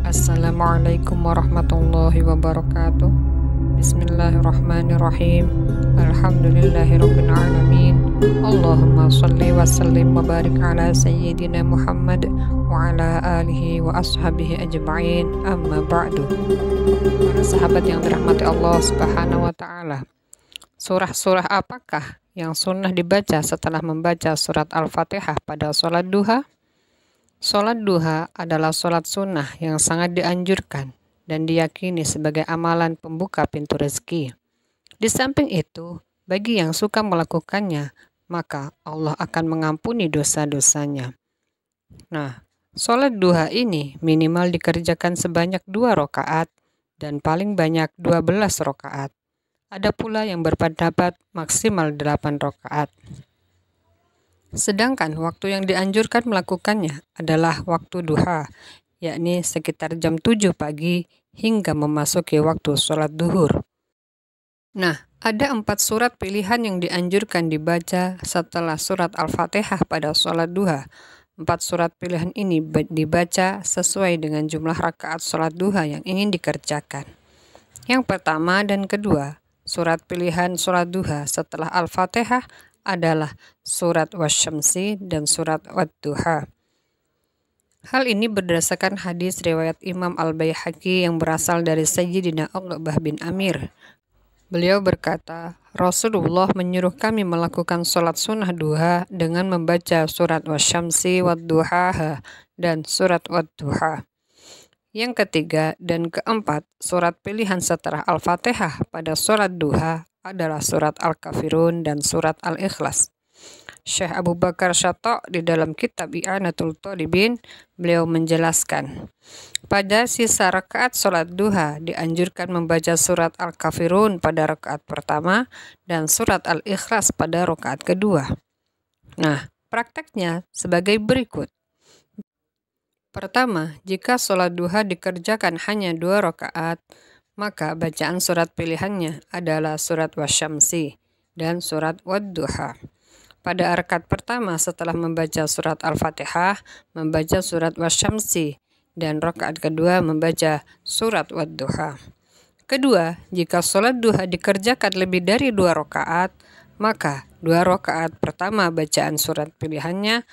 Assalamualaikum warahmatullahi wabarakatuh. Bismillahirrahmanirrahim. Alhamdulillahirabbil alamin. Allahumma shalli wa sallim wa barik ala sayyidina Muhammad wa ala alihi wa ashabihi ajma'in. Amma ba'du. Para sahabat yang dirahmati Allah Subhanahu wa taala. Surah-surah apakah yang sunnah dibaca setelah membaca surat Al-Fatihah pada sholat duha? Sholat duha adalah sholat sunnah yang sangat dianjurkan dan diyakini sebagai amalan pembuka pintu rezeki. Di samping itu, bagi yang suka melakukannya, maka Allah akan mengampuni dosa-dosanya. Nah, sholat duha ini minimal dikerjakan sebanyak 2 rakaat dan paling banyak 12 rakaat. Ada pula yang berpendapat maksimal 8 rakaat. Sedangkan waktu yang dianjurkan melakukannya adalah waktu duha, yakni sekitar jam 7 pagi hingga memasuki waktu sholat duhur. Nah, ada 4 surat pilihan yang dianjurkan dibaca setelah surat Al-Fatihah pada sholat duha. 4 surat pilihan ini dibaca sesuai dengan jumlah rakaat sholat duha yang ingin dikerjakan. Yang pertama dan kedua, surat pilihan sholat duha setelah Al-Fatihah adalah surat Wasyamsi dan surat Wad-Duha. Hal ini berdasarkan hadis riwayat Imam Al-Baihaqi yang berasal dari Sayyidina Uqbah bin Amir. Beliau berkata, Rasulullah menyuruh kami melakukan sholat sunnah duha dengan membaca surat Wasyamsi Wad-Duha dan surat Wad-Duha. Yang ketiga dan keempat, surat pilihan setelah Al-Fatihah pada sholat duha adalah surat Al-Kafirun dan surat Al-Ikhlas. Syekh Abu Bakar Syatta' di dalam kitab I'anatul Talibin, beliau menjelaskan, pada sisa rakaat sholat duha dianjurkan membaca surat Al-Kafirun pada rakaat pertama dan surat Al-Ikhlas pada rakaat kedua. Nah, prakteknya sebagai berikut. Pertama, jika sholat duha dikerjakan hanya 2 rakaat, maka bacaan surat pilihannya adalah surat Wasyamsi dan surat Wad-Duha. Pada rakaat pertama setelah membaca surat Al-Fatihah, membaca surat Wasyamsi, dan rakaat kedua membaca surat Wad-Duha. Kedua, jika sholat duha dikerjakan lebih dari 2 rakaat, maka 2 rakaat pertama bacaan surat pilihannya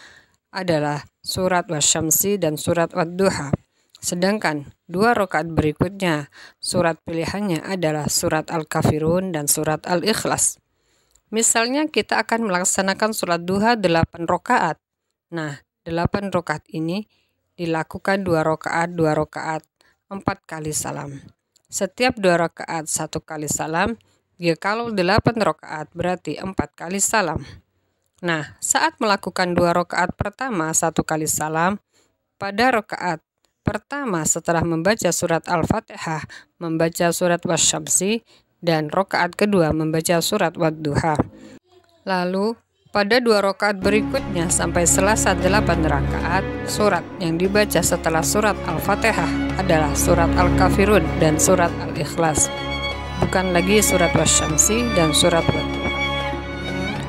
adalah surat Wasyamsi dan surat Wad-Duha. Sedangkan 2 rakaat berikutnya, surat pilihannya adalah surat Al-Kafirun dan surat Al-Ikhlas. Misalnya kita akan melaksanakan sholat duha 8 rakaat. Nah, 8 rakaat ini dilakukan 2 rakaat, 2 rakaat, 4 kali salam. Setiap 2 rakaat 1 kali salam, kalau 8 rakaat berarti 4 kali salam. Nah, saat melakukan 2 rakaat pertama 1 kali salam, pada rakaat pertama setelah membaca surat Al-Fatihah, membaca surat Wasyamsi, dan rakaat kedua membaca surat Wad-Duha. Lalu, pada 2 rakaat berikutnya sampai selesai 8 rakaat, surat yang dibaca setelah surat Al-Fatihah adalah surat Al-Kafirun dan surat Al-Ikhlas. Bukan lagi surat Wasyamsi dan surat Wad-Duha.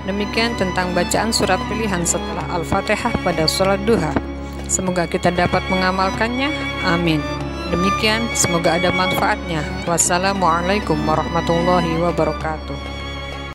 Demikian tentang bacaan surat pilihan setelah Al-Fatihah pada sholat duha. Semoga kita dapat mengamalkannya. Amin. Demikian, semoga ada manfaatnya. Wassalamualaikum warahmatullahi wabarakatuh.